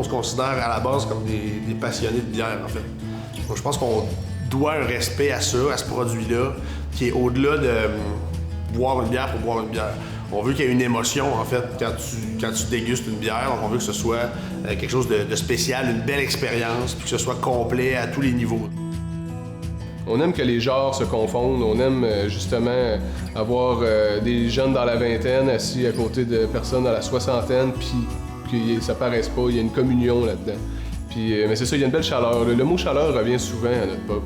on se considère à la base comme des passionnés de bière, en fait. Donc, je pense qu'on doit un respect à ça, à ce produit-là, qui est au-delà de boire une bière pour boire une bière. On veut qu'il y ait une émotion, en fait, quand tu dégustes une bière. Donc, on veut que ce soit quelque chose de spécial, une belle expérience, puis que ce soit complet à tous les niveaux. On aime que les genres se confondent, on aime justement avoir des jeunes dans la vingtaine assis à côté de personnes dans la soixantaine, puis que ça paraisse pas, il y a une communion là-dedans. Puis, mais c'est ça, il y a une belle chaleur. Le mot chaleur revient souvent à notre pub.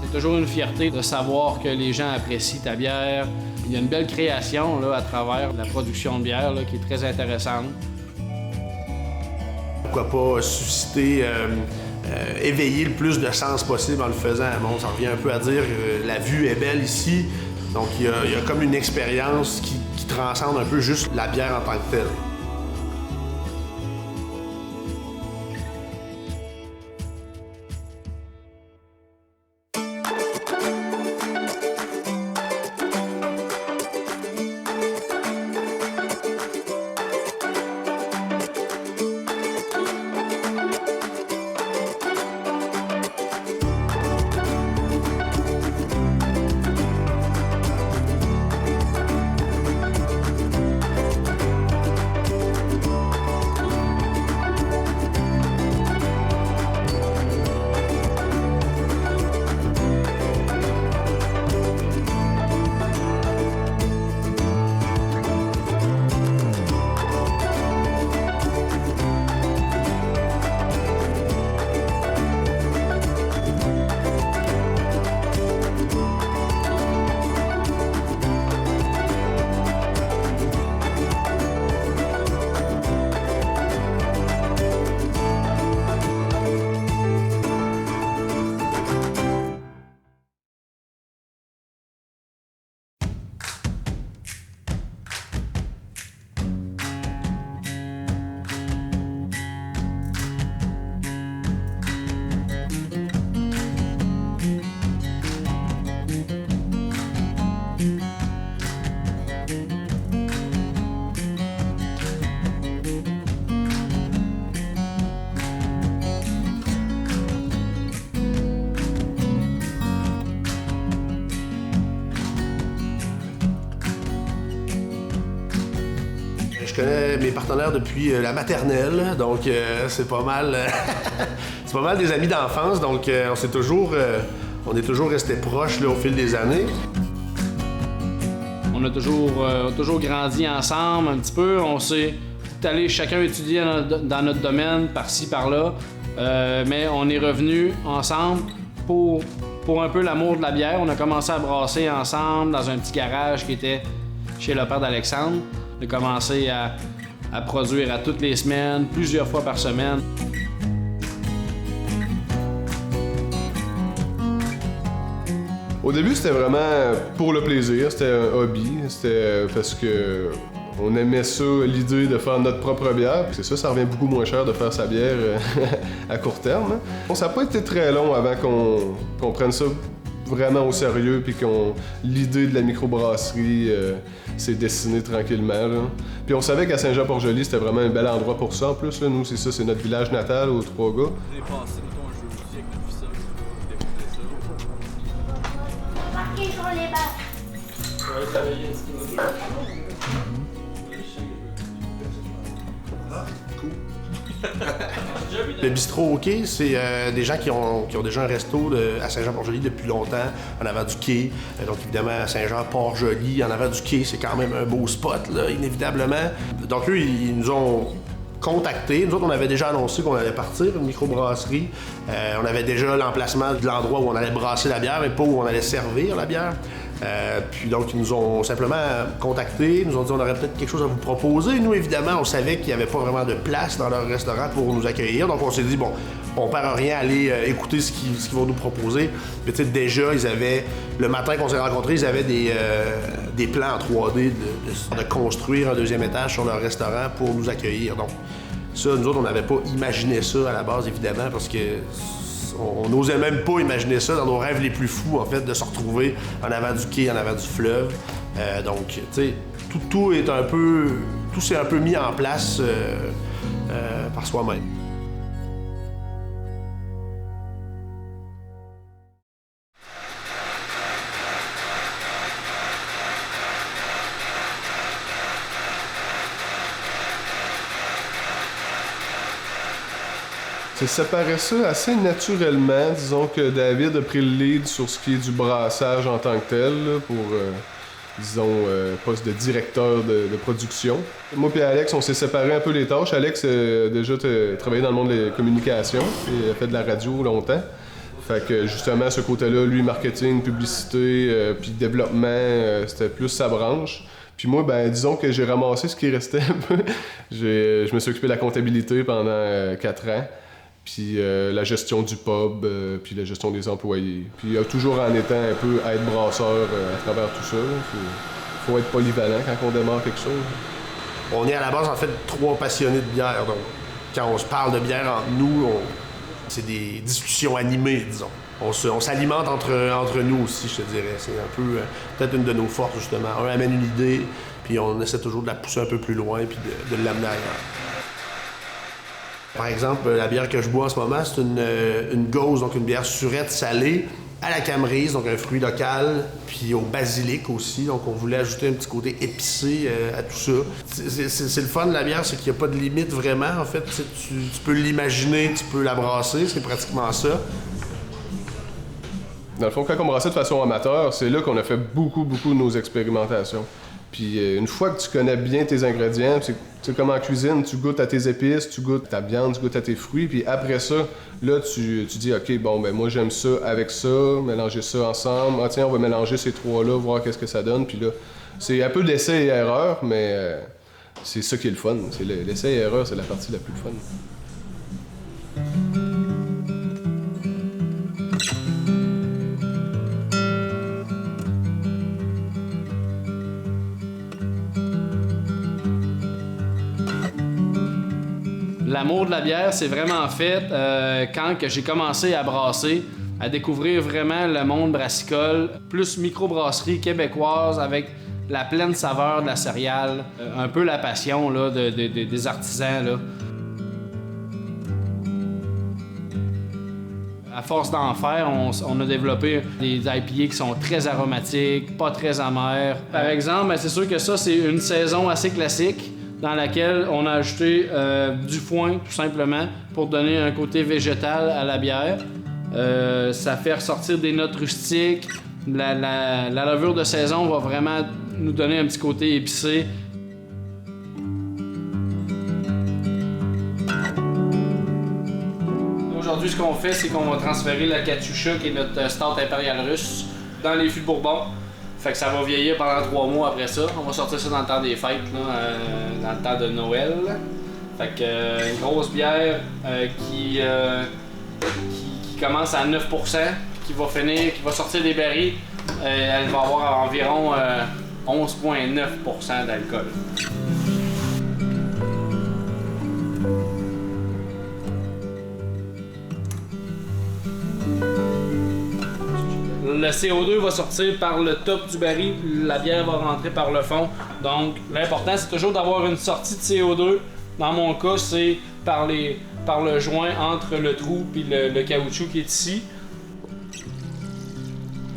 C'est toujours une fierté de savoir que les gens apprécient ta bière. Il y a une belle création là, à travers la production de bière là, qui est très intéressante. Pourquoi pas susciter, éveiller le plus de sens possible en le faisant. Bon, ça revient un peu à dire la vue est belle ici. Donc il y a comme une expérience qui transcende un peu juste la bière en tant que telle. Je connais mes partenaires depuis la maternelle, donc c'est pas mal c'est pas mal des amis d'enfance, donc on est toujours restés proches là, au fil des années. On a toujours grandi ensemble un petit peu. On s'est allé chacun étudier dans notre domaine, par-ci, par-là, mais on est revenus ensemble pour un peu l'amour de la bière. On a commencé à brasser ensemble dans un petit garage qui était chez le père d'Alexandre. On a commencé à produire à toutes les semaines, plusieurs fois par semaine. Au début, c'était vraiment pour le plaisir, c'était un hobby, c'était parce que on aimait ça, l'idée de faire notre propre bière. C'est ça, ça revient beaucoup moins cher de faire sa bière à court terme. Bon, ça n'a pas été très long avant qu'on prenne ça vraiment au sérieux, puis l'idée de la microbrasserie s'est dessinée tranquillement. Là. Puis on savait qu'à Saint-Jean-Port-Joli, c'était vraiment un bel endroit pour ça en plus. Là. Nous, c'est ça, c'est notre village natal, aux Trois-Gars. Marqué sur les bacs. Le bistrot OK, c'est des gens qui ont déjà un resto à Saint-Jean-Port-Joli depuis longtemps, en avant du quai. Donc évidemment, à Saint-Jean-Port-Joli, en avant du quai, c'est quand même un beau spot, là, inévitablement. Donc eux, ils nous ont contactés. Nous autres, on avait déjà annoncé qu'on allait partir, une microbrasserie. On avait déjà l'emplacement de l'endroit où on allait brasser la bière, mais pas où on allait servir la bière. Puis donc, ils nous ont simplement contactés, ils nous ont dit on aurait peut-être quelque chose à vous proposer. Nous, évidemment, on savait qu'il n'y avait pas vraiment de place dans leur restaurant pour nous accueillir. Donc, on s'est dit, bon, on perd rien à aller écouter ce qu'ils vont nous proposer. Mais tu sais, déjà, ils avaient, le matin qu'on s'est rencontrés, ils avaient des plans en 3D de construire un deuxième étage sur leur restaurant pour nous accueillir. Donc, ça, nous autres, on n'avait pas imaginé ça à la base, évidemment, parce que on n'osait même pas imaginer ça dans nos rêves les plus fous, en fait, de se retrouver en avant du quai, en avant du fleuve. Donc, tu sais, tout s'est un peu mis en place par soi-même. Ça paraît ça assez naturellement. Disons que David a pris le lead sur ce qui est du brassage en tant que tel, là, pour, poste de directeur de production. Moi et Alex, on s'est séparés un peu les tâches. Alex a déjà travaillé dans le monde des communications et a fait de la radio longtemps. Fait que justement, ce côté-là, lui, marketing, publicité, puis développement, c'était plus sa branche. Puis moi, ben disons que j'ai ramassé ce qui restait un peu. Je me suis occupé de la comptabilité pendant 4 ans. Puis la gestion du pub, puis la gestion des employés. Puis toujours en étant un peu être brasseur à travers tout ça. Faut être polyvalent quand on démarre quelque chose. On est à la base, en fait, 3 passionnés de bière. Donc, quand on se parle de bière entre nous, c'est des discussions animées, disons. On s'alimente entre nous aussi, je te dirais. C'est un peu peut-être une de nos forces, justement. Un amène une idée, puis on essaie toujours de la pousser un peu plus loin, puis de l'amener ailleurs. Par exemple, la bière que je bois en ce moment, c'est une gauze, donc une bière surette salée, à la camerise, donc un fruit local, puis au basilic aussi. Donc on voulait ajouter un petit côté épicé à tout ça. C'est le fun de la bière, c'est qu'il n'y a pas de limite vraiment. En fait, tu peux l'imaginer, tu peux la brasser, c'est pratiquement ça. Dans le fond, quand on brassait de façon amateur, c'est là qu'on a fait beaucoup de nos expérimentations. Puis une fois que tu connais bien tes ingrédients, c'est comme en cuisine, tu goûtes à tes épices, tu goûtes à ta viande, tu goûtes à tes fruits, puis après ça, là, tu dis, OK, bon, ben moi, j'aime ça avec ça, mélanger ça ensemble. Ah tiens, on va mélanger ces 3-là, voir qu'est-ce que ça donne. Puis là, c'est un peu d'essai et erreur, mais c'est ça qui est le fun. L'essai et erreur, c'est la partie la plus fun. L'amour de la bière, c'est vraiment fait quand que j'ai commencé à brasser, à découvrir vraiment le monde brassicole, plus microbrasserie québécoise avec la pleine saveur de la céréale, un peu la passion là, des artisans. Là. À force d'en faire, on a développé des IPA qui sont très aromatiques, pas très amers. Par exemple, c'est sûr que ça, c'est une saison assez classique dans laquelle on a ajouté du foin, tout simplement, pour donner un côté végétal à la bière. Ça fait ressortir des notes rustiques. La levure de saison va vraiment nous donner un petit côté épicé. Aujourd'hui, ce qu'on fait, c'est qu'on va transférer la Katyusha, qui est notre stout impériale russe, dans les fûts de Bourbon. Fait que ça va vieillir pendant 3 mois après ça. On va sortir ça dans le temps des fêtes, là, dans le temps de Noël. Fait que une grosse bière qui commence à 9%, qui va finir, qui va sortir des barils. Elle va avoir environ 11,9% d'alcool. Le CO2 va sortir par le top du baril, la bière va rentrer par le fond. Donc, l'important, c'est toujours d'avoir une sortie de CO2. Dans mon cas, c'est par le joint entre le trou et le caoutchouc qui est ici.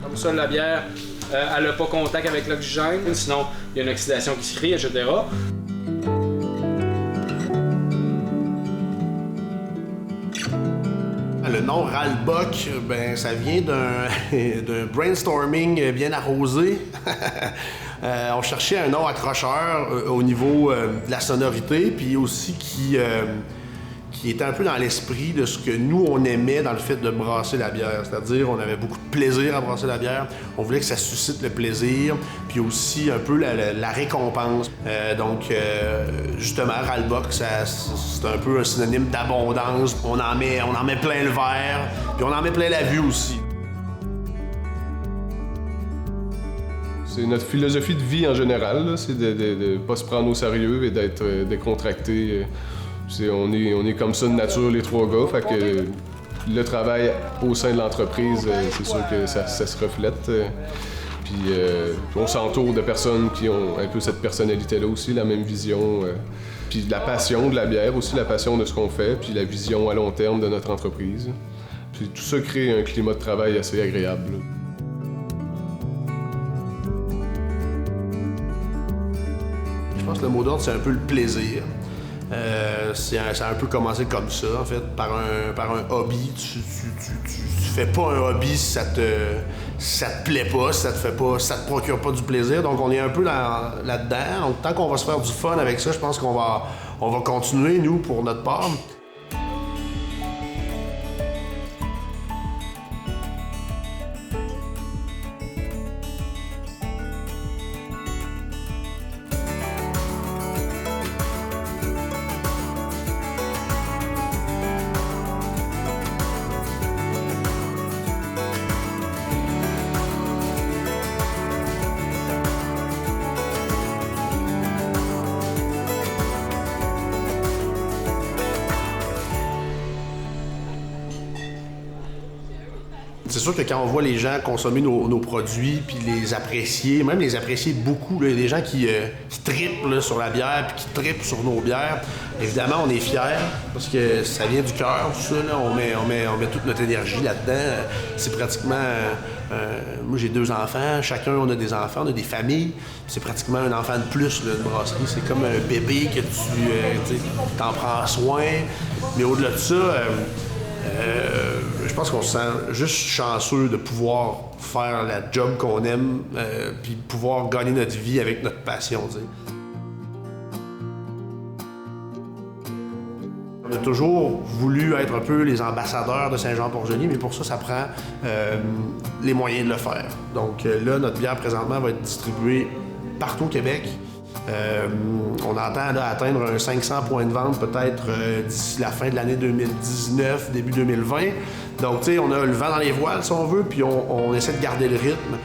Comme ça, la bière, elle n'a pas contact avec l'oxygène, sinon il y a une oxydation qui se crée, etc. Le nom Ralbock, ben, ça vient d'un brainstorming bien arrosé. On cherchait un nom accrocheur au niveau de la sonorité, puis aussi qui était un peu dans l'esprit de ce que nous, on aimait dans le fait de brasser la bière. C'est-à-dire, on avait beaucoup de plaisir à brasser la bière. On voulait que ça suscite le plaisir, puis aussi un peu la récompense. Donc, justement, Ralbock, c'est un peu un synonyme d'abondance. On en met plein le verre, puis on en met plein la vue aussi. C'est notre philosophie de vie en général, là, c'est de ne pas se prendre au sérieux et d'être décontracté. On est comme ça de nature, les 3 gars, fait que le travail au sein de l'entreprise, c'est sûr que ça se reflète. Puis on s'entoure de personnes qui ont un peu cette personnalité-là aussi, la même vision. Puis la passion de la bière aussi, la passion de ce qu'on fait, puis la vision à long terme de notre entreprise. Puis tout ça crée un climat de travail assez agréable. Je pense que le mot d'ordre, c'est un peu le plaisir. Ça a un peu commencé comme ça, en fait, par un hobby. Tu fais pas un hobby si ça te plaît pas, si ça te procure pas du plaisir. Donc on est un peu là-dedans. Donc tant qu'on va se faire du fun avec ça, je pense qu'on va continuer, nous, pour notre part. C'est sûr que quand on voit les gens consommer nos produits puis les apprécier, même les apprécier beaucoup, là, il y a des gens qui trippent là, sur la bière puis qui trippent sur nos bières. Évidemment, on est fiers parce que ça vient du cœur, tout ça. Là. On met toute notre énergie là-dedans. C'est pratiquement... moi, j'ai 2 enfants. Chacun, on a des enfants, on a des familles. C'est pratiquement un enfant de plus, là, une brasserie. C'est comme un bébé que tu t'en prends soin. Mais au-delà de ça... je pense qu'on se sent juste chanceux de pouvoir faire la job qu'on aime puis pouvoir gagner notre vie avec notre passion, tu sais. On a toujours voulu être un peu les ambassadeurs de Saint-Jean-Port-Joli, mais pour ça, ça prend les moyens de le faire. Donc là, notre bière, présentement, va être distribuée partout au Québec. On entend là, atteindre un 500 points de vente peut-être d'ici la fin de l'année 2019, début 2020. Donc, tu sais, on a le vent dans les voiles, si on veut, puis on essaie de garder le rythme.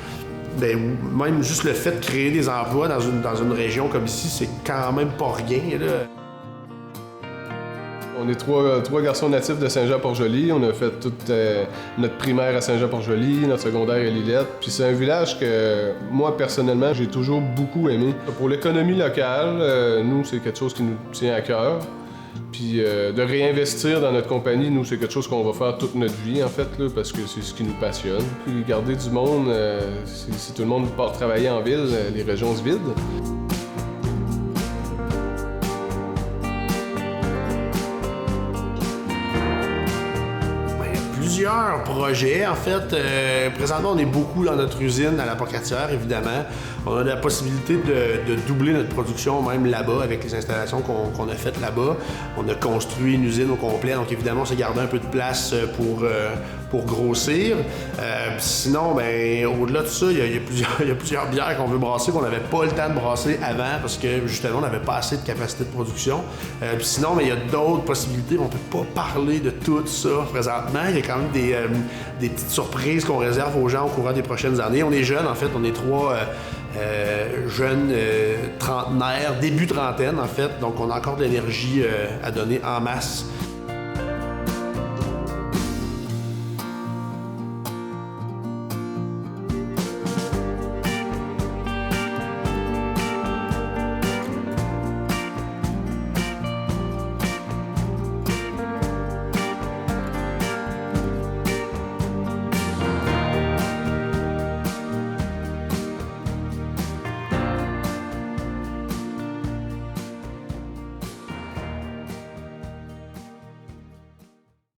Ben, même juste le fait de créer des emplois dans une région comme ici, c'est quand même pas rien, là. On est trois garçons natifs de Saint-Jean-Port-Joli. On a fait toute notre primaire à Saint-Jean-Port-Joli, notre secondaire à Lillette. Puis c'est un village que moi, personnellement, j'ai toujours beaucoup aimé. Pour l'économie locale, nous, c'est quelque chose qui nous tient à cœur. Puis de réinvestir dans notre compagnie, nous, c'est quelque chose qu'on va faire toute notre vie, en fait, là, parce que c'est ce qui nous passionne. Puis garder du monde, si tout le monde part travailler en ville, les régions se vident. Plusieurs projets, en fait. Présentement, on est beaucoup dans notre usine à la Pocatière, évidemment. On a la possibilité de doubler notre production même là-bas avec les installations qu'on a faites là-bas. On a construit une usine au complet, donc évidemment, on s'est gardé un peu de place pour grossir. Sinon, ben, au-delà de ça, il y a plusieurs bières qu'on veut brasser qu'on n'avait pas le temps de brasser avant parce que justement, on n'avait pas assez de capacité de production. Puis sinon, ben, il y a d'autres possibilités. On peut pas parler de tout ça présentement. Il y a quand même des petites surprises qu'on réserve aux gens au courant des prochaines années. On est jeunes, en fait. On est 3 jeunes trentenaires, début trentaine, en fait. Donc, on a encore de l'énergie à donner en masse.